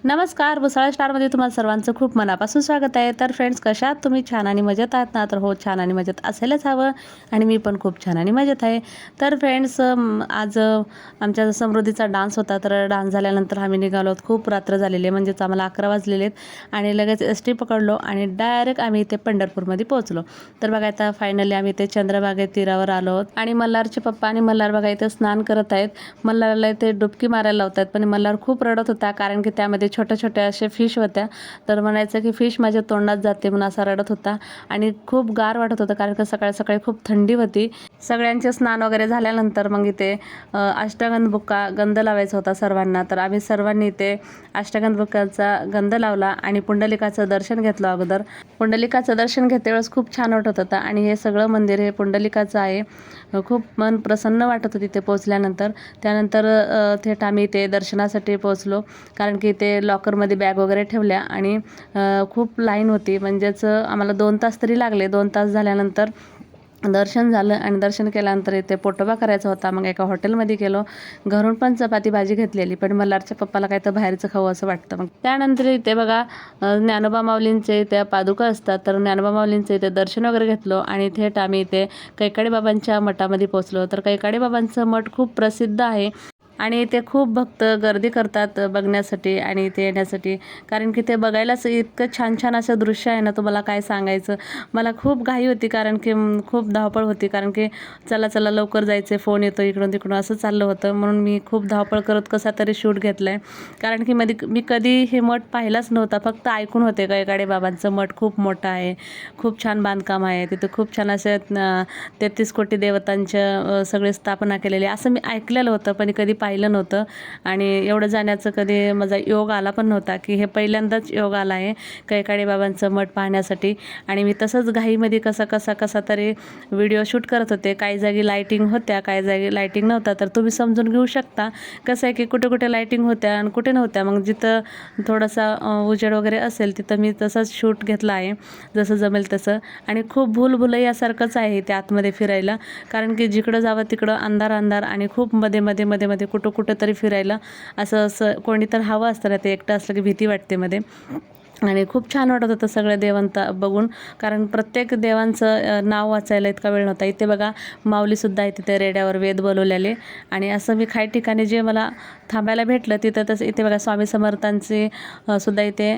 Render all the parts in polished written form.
नमस्कार, भुसावळ स्टारमध्ये तुम्हाला सर्वांचं खूप मनापासून स्वागत आहे. तर फ्रेंड्स, कशा आहात तुम्ही? छान आणि मजेत आहात ना? तर हो, छान आणि मजेत असायलाच हवं आणि मी पण खूप छान आणि मजेत आहे. तर फ्रेंड्स, आज आमच्या समृद्धीचा डान्स होता. तर डान्स झाल्यानंतर आम्ही निघालो आहोत. खूप रात्र झालेली आहे, म्हणजेच आम्हाला 11 वाजलेले आहेत आणि लगेच एस-टी पकडलो आणि डायरेक्ट आम्ही इथे पंढरपूरमध्ये पोहोचलो. तर बघा, आता फायनली आम्ही इथे चंद्रभागा तीरावर आलो आहोत आणि मल्हारचे पप्पा आणि मल्हार बघा इथे स्नान करत आहेत. मल्हारला इथे डुबकी मारायला लावतात, पण मल्हार खूप रडत होता कारण की त्यामध्ये छोट्या छोट्या असे फिश होत्या. तर म्हणायचं की फिश माझ्या तोंडात जाते म्हणून असा रडत होता आणि खूप गार वाटत होतं कारण की सकाळी सकाळी खूप थंडी होती. सगळ्यांचे स्नान वगैरे झाल्यानंतर मग इथे अष्टगंध बुक्का गंध लावायचा होता सर्वांना. तर आम्ही सर्वांनी इथे अष्टगंध बुक्काचा गंध लावला आणि पुंडलिकाचं दर्शन घेतलं. अगोदर पुंडलिकाचं दर्शन घेते वेळेस खूप छान वाटत होतं आणि हे सगळं मंदिर हे पुंडलिकाचं आहे. खूप मन प्रसन्न वाटत होतं तिथे पोहोचल्यानंतर. त्यानंतर थेट आम्ही इथे दर्शनासाठी पोहोचलो कारण की इथे लॉकरमध्ये बॅग वगैरे ठेवल्या आणि खूप लाईन होती. म्हणजेच आम्हाला 2 तास तरी लागले. 2 तास झाल्यानंतर दर्शन झालं आणि दर्शन केल्यानंतर इथे पोटोबा करायचा होता. मग एका हॉटेलमध्ये गेलो. घरून पण चपाती भाजी घेतलेली, पण मल्हारच्या पप्पाला काय तर बाहेरचं खावं असं वाटतं. मग त्यानंतर इथे बघा ज्ञानोबा माऊलींचे त्या पादुका असतात. तर ज्ञानोबा माऊलींचे इथे दर्शन वगैरे घेतलो आणि थेट आम्ही इथे कैकाडे बाबांच्या मठामध्ये पोहोचलो. तर कैकाडे बाबांचं मठ खूप प्रसिद्ध आहे आणि इथे खूप भक्त गर्दी करतात बघण्यासाठी आणि इथे येण्यासाठी, कारण की ते बघायलाच इतकं छान छान असं दृश्य आहे ना, तुम्हाला काय सांगायचं. मला खूप घाई होती कारण की खूप धावपळ होती कारण की चला चला लवकर जायचे, फोन येतो इकडून तिकडून असं चाललं होतं. म्हणून मी खूप धावपळ करत कसा तरी शूट घेतलं आहे कारण की मी कधी हे मठ पाहिलाच नव्हता, फक्त ऐकून होते. कैकाडे बाबांचं मठ खूप मोठं आहे, खूप छान बांधकाम आहे तिथे, खूप छान असे 33 कोटी देवतांच्या सगळे स्थापना केलेली असं मी ऐकलेलं होतं, पण कधी पाहिलं नव्हतं आणि एवढं जाण्याचं कधी माझा योग आला पण नव्हता की हे पहिल्यांदाच योग आला आहे कैकाडे बाबांचं मठ पाहण्यासाठी. आणि मी तसंच घाईमध्ये कसा तरी व्हिडिओ शूट करत होते. काही जागी लाईटिंग होत्या, काही जागी लाईटिंग नव्हता. तर तुम्ही समजून घेऊ शकता कसं आहे की कुठे कुठे लाईटिंग होत्या आणि कुठे नव्हत्या. मग जिथं थोडासा उजेड वगैरे असेल तिथं मी तसंच शूट घेतला आहे, जसं जमेल तसं. आणि खूप भूलभुलैयासारखंच आहे ते आतमध्ये फिरायला, कारण की जिकडं जावं तिकडं अंधार अंधार आणि खूप मध्ये मध्ये मध्ये मध्ये कुठं तरी फिरायला असं कोणी तर हवं असतं ना, ते एकटं असलं की भीती वाटते मध्ये. आणि खूप छान वाटत होतं सगळ्या देवांता बघून, कारण प्रत्येक देवांचं नाव वाचायला इतका वेळ नव्हता. इथे बघा माऊलीसुद्धा आहे तिथे रेड्यावर वेद बोलवलेले आणि असं मी काही ठिकाणी जे मला थांबायला भेटलं तिथं तसं इथे बघा स्वामी समर्थांचे सुद्धा इथे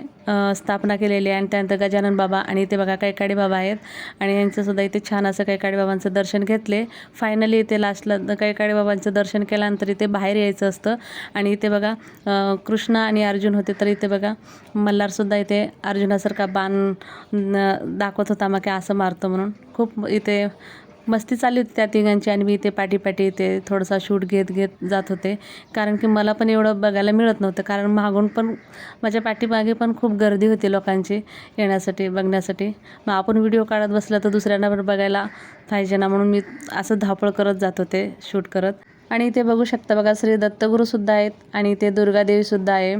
स्थापना केलेली आहे आणि त्यानंतर गजानन बाबा आणि इथे बघा कैकाडे बाबा आहेत आणि यांचंसुद्धा इथे छान असं कैकाडे बाबांचं दर्शन घेतले. फायनली इथे लास्टला कैकाडे बाबांचं दर्शन केल्यानंतर इथे बाहेर यायचं असतं आणि इथे बघा कृष्ण आणि अर्जुन होते. तर इथे बघा मल्हारसुद्धा इथे अर्जुनासारखा बाण दाखवत होता, मग काय असं मारतो म्हणून. खूप इथे मस्ती चालली होती त्या तिघांची आणि मी इथे पाठी इथे थोडासा शूट घेत जात होते कारण की मला पण एवढं बघायला मिळत नव्हतं, कारण मागून पण माझ्या पाठीमागे पण खूप गर्दी होती लोकांची येण्यासाठी बघण्यासाठी. मग आपण व्हिडिओ काढत बसला तर दुसऱ्यांना पण बघायला पाहिजे ना, म्हणून मी असं धावपळ करत जात होते शूट करत. आणि इथे बघू शकता बघा श्री दत्तगुरूसुद्धा आहेत आणि इथे दुर्गादेवीसुद्धा आहे.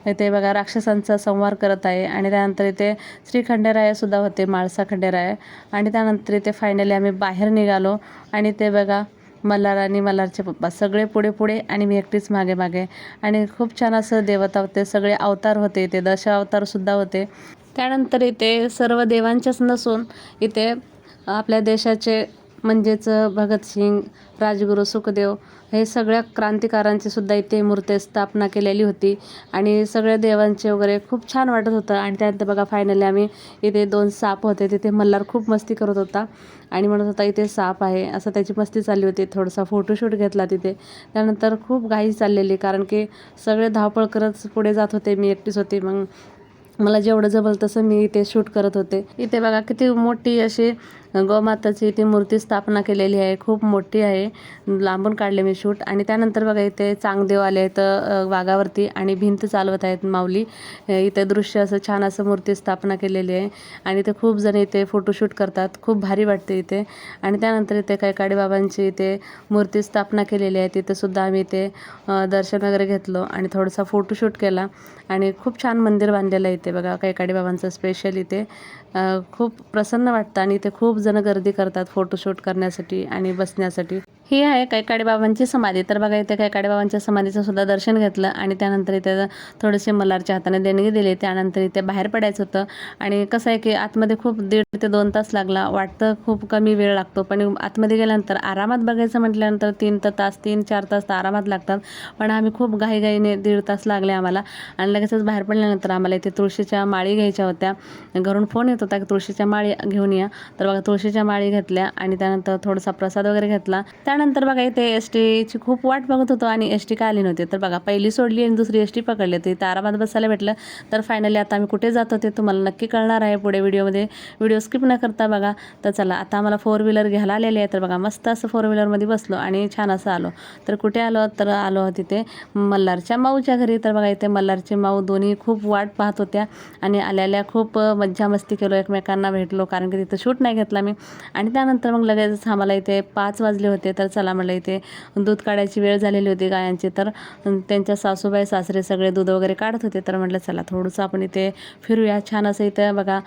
इथे बघा राक्षसांचा संहार करत आहे आणि त्यानंतर इथे श्री खंडेरायासुद्धा होते, माळसा खंडेराया. आणि त्यानंतर इथे फायनली आम्ही बाहेर निघालो आणि ते बघा मल्हार आणि मल्हारचे पप्पा सगळे पुढे आणि मी एकटीच मागे आणि खूप छान असं देवता होते, सगळे अवतार होते, इथे दशावतारसुद्धा होते. त्यानंतर इथे सर्व देवांच्याच नसून इथे आपल्या देशाचे म्हणजेच भगतसिंग, राजगुरू, सुखदेव हे सगळ्या क्रांतिकारांची सुद्धा इथे मूर्ती स्थापना केलेली होती आणि सगळ्या देवांचे वगैरे खूप छान वाटत होतं. आणि त्यानंतर बघा फायनली आम्ही इथे 2 साप होते, तिथे मल्हार खूप मस्ती करत होता आणि म्हणत होता इथे साप आहे असं त्याची मस्ती चालली होती. थोडासा फोटोशूट घेतला तिथे. त्यानंतर खूप घाई चाललेली कारण की सगळे धावपळ करत पुढे जात होते, मी एकटीच होती. मग मला जेवढं जमेल तसं मी इथे शूट करत होते. इथे बघा किती मोठी अशी गोमाताची इथे मूर्ती स्थापना केलेली आहे, खूप मोठी आहे. लांबून काढले मी शूट. आणि त्यानंतर बघा इथे चांगदेव आले आहेत वाघावरती आणि भिंत चालवत आहेत माऊली. इथे दृश्य असं छान असं मूर्ती स्थापना केलेली आहे आणि इथे खूप जण इथे फोटोशूट करतात, खूप भारी वाटते इथे. आणि त्यानंतर इथे कैकाडे बाबांची इथे मूर्ती स्थापना केलेली आहे, तिथे सुद्धा आम्ही इथे दर्शन वगैरे घेतलं आणि थोडासा फोटोशूट केला. आणि खूप छान मंदिर बांधलेलं आहे इथे बघा कैकाडे बाबांचं स्पेशल. इथे खूप प्रसन्न वाटतं आणि इथे खूप जण गर्दी करतात फोटोशूट करण्यासाठी आणि बसण्यासाठी. ही आहे कैकाडे बाबांची समाधी. तर बघा इथे कैकाडे बाबांच्या समाधीचं सुद्धा दर्शन घेतलं आणि त्यानंतर इथे थोडेसे मल्हारच्या हाताने देणगी दिली. त्यानंतर इथे बाहेर पडायचं होतं आणि कसं आहे की आतमध्ये खूप 1.5 ते 2 तास लागला. वाटतं खूप कमी वेळ लागतो, पण आतमध्ये गेल्यानंतर आरामात बघायचं म्हटल्यानंतर 3-4 तास तर आरामात लागतात. पण आम्ही खूप घाईघाईने 1.5 तास लागले आम्हाला आणि लगेचच बाहेर पडल्यानंतर आम्हाला इथे तुळशीच्या माळी घ्यायच्या होत्या. घरून फोन येत होता की तुळशीच्या माळी घेऊन या. तर बघा तुळशीच्या माळी घेतल्या आणि त्यानंतर थोडासा प्रसाद वगैरे घेतला. त्यानंतर बघा इथे एसटीची खूप वाट बघत होतो आणि एसटी काय आली नव्हती. तर बघा पहिली सोडली आणि दुसरी एसटी पकडली. तर इथे आरामात बसायला भेटलं. तर फायनली आता आम्ही कुठे जात होते तुम्हाला नक्की कळणार आहे पुढे व्हिडिओमध्ये. व्हिडिओ स्किप न करता बघा. तर चला आता आम्हाला 4 व्हीलर घ्यायला आलेली आहे. तर बघा मस्त असं 4 व्हीलरमध्ये बसलो आणि छान असं आलो. तर कुठे आलो, तर आलो तिथे मल्हारच्या माऊच्या घरी. तर बघा इथे मल्हारचे माऊ दोन्ही खूप वाट पाहत होत्या आणि आल्याल्या खूप मज्जा मस्ती केलो, एकमेकांना भेटलो, कारण की तिथं शूट नाही घेतला मी. आणि त्यानंतर मग लगेच आम्हाला इथे 5 वाजले होते. तर चला म्हटलं इथे दूध काढायची वेळ झालेली होती गायांची. तर त्यांच्या सासूबाई सासरे सगळे दूध वगैरे काढत होते. तर म्हटलं चला थोडंसं आपण इथे फिरूया. छान असं इथे बघा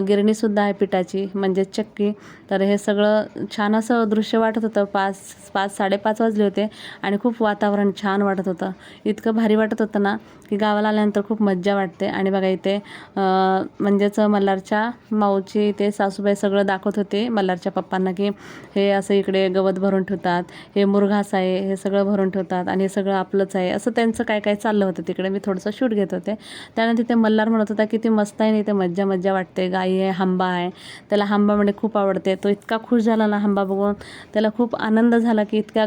गिरणीसुद्धा आहे पिठाची, म्हणजे चक्की. तर हे सगळं छान असं दृश्य वाटत होतं. 5-5:30 वाजले होते आणि खूप वातावरण छान वाटत होतं. इतकं भारी वाटत होतं ना की गावाला आल्यानंतर खूप मज्जा वाटते. आणि बघा इथे म्हणजेच मल्हारच्या माऊची इथे सासूबाई सगळं दाखवत होते मल्हारच्या पप्पांना की हे असं इकडे गवत भरून ठेवतात, हे मुरघास आहे, हे सगळं भरून ठेवतात आणि हे सगळं आपलंच आहे, असं त्यांचं काय काय चाललं होतं तिकडे. मी थोडंसं शूट घेत होते. त्यानंतर ते मल्हार म्हणत होता किती मस्त आहे, इथे मज्जा मज्जा वाटते. गाई आहे, हांबा आहे, त्याला हांबा म्हणजे खूप आवडते. तो इतका खुश झाला ना हांबा बघून, त्याला खूप आनंद झाला की इतक्या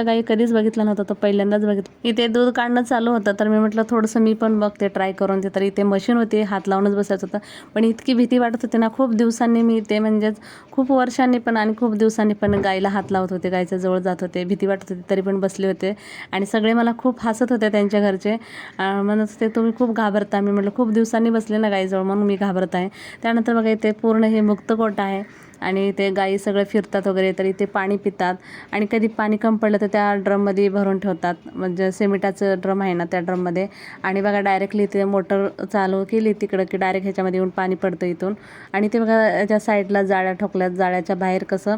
गाई कधीच बघितला नव्हता, तो पहिल्यांदाच बघितलं. इथे दूध काढणं चालू होतं. तर मी म्हटलं थोडंसं मी पण बघते ट्राय करून. ते तर इथे मशीन होती, हात लावूनच बसायचं होतं. पण इतकी भीती वाटत होती ना, खूप दिवसांनी मी ते म्हणजेच खूप वर्षांनी पण आणि खूप दिवसांनी पण गाईला हात लावत होते, गाईच्या जवळ जात होते. भीती वाटत होती तरी पण बसले होते आणि सगळे मला खूप हसत होते त्यांच्या घरचे. म्हणत होते तुम्ही खूप घाबरता. मी म्हटलं खूप दिवसांनी बसले ना गाईजवळ म्हणून मी घाबरत आहे. त्यानंतर बघा इथे पूर्ण हे मुक्तकोट आहे आणि ते गाई सगळे फिरतात वगैरे. तर इथे पाणी पितात आणि कधी पाणी कमी पडलं तर त्या ड्रममध्ये भरून ठेवतात, म्हणजे सिमेंटाचं ड्रम आहे ना त्या ड्रममध्ये. आणि बघा डायरेक्टली इथे मोटर चालू केली तिकडं की डायरेक्ट ह्याच्यामध्ये येऊन पाणी पडतं इथून. आणि ते बघा याच्या साईडला जाळ्या ठोकल्यात, जाळ्याच्या बाहेर कसं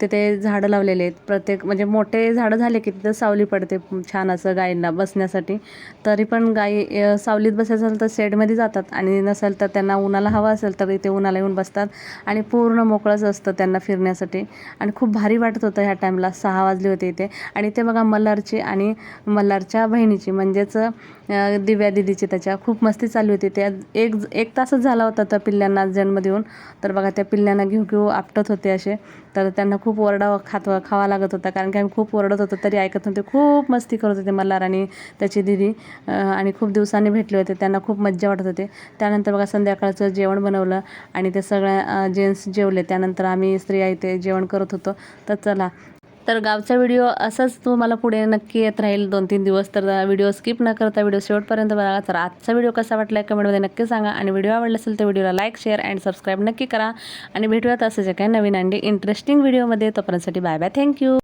तिथे झाडं लावलेले आहेत. प्रत्येक म्हणजे मोठे झाडं झाले की तिथं सावली पडते छान असं गायींना बसण्यासाठी. तरी पण गाई सावलीत बसायचं असेल तर शेडमध्ये जातात आणि नसेल तर त्यांना उन्हाला हवं असेल तर इथे उन्हाला येऊन बसतात आणि पूर्ण मोकळंच असतं त्यांना फिरण्यासाठी. आणि खूप भारी वाटत होतं ह्या टाईमला. 6 वाजले होते इथे. आणि ते बघा मल्हारची आणि मल्हारच्या बहिणीची म्हणजेच दिव्या दिदीची त्याच्या खूप मस्ती चालू होती. त्या एक तासच झाला होता त्या पिल्ल्यांना जन्म देऊन. तर बघा त्या पिल्ल्यांना घेऊ आपटत होते असे. तर त्यांना खूप ओरडा खावा लागत होता, कारण की आम्ही खूप ओरडत होतो तरी ऐकत नव्हते. खूप मस्ती करत होते मल्हार आणि त्याची दिदी आणि खूप दिवसांनी भेटले होते. त्यांना खूप मज्जा वाटत होते. त्यानंतर बघा संध्याकाळचं जेवण बनवलं आणि ते सगळ्या जेंट्स जेवले. त्यानंतर आम्ही स्त्रिया इथे जेवण करत होतो. तर चला, तर गावचा व्हिडिओ असाच तुम्हाला पुढे नक्की येत राहील 2-3 दिवस. तर व्हिडिओ स्किप न करता व्हिडिओ शेवटपर्यंत बघा. तर आजचा व्हिडिओ कसा वाटला कमेंटमध्ये नक्की सांगा आणि व्हिडिओ आवडला असेल तर व्हिडिओला लाईक, शेअर अँड सबस्क्राईब नक्की करा. आणि भेटूयात असे जे काही नवीन आणि इंटरेस्टिंग व्हिडिओमध्ये. तोपर्यंतसाठी बाय बाय, थँक्यू.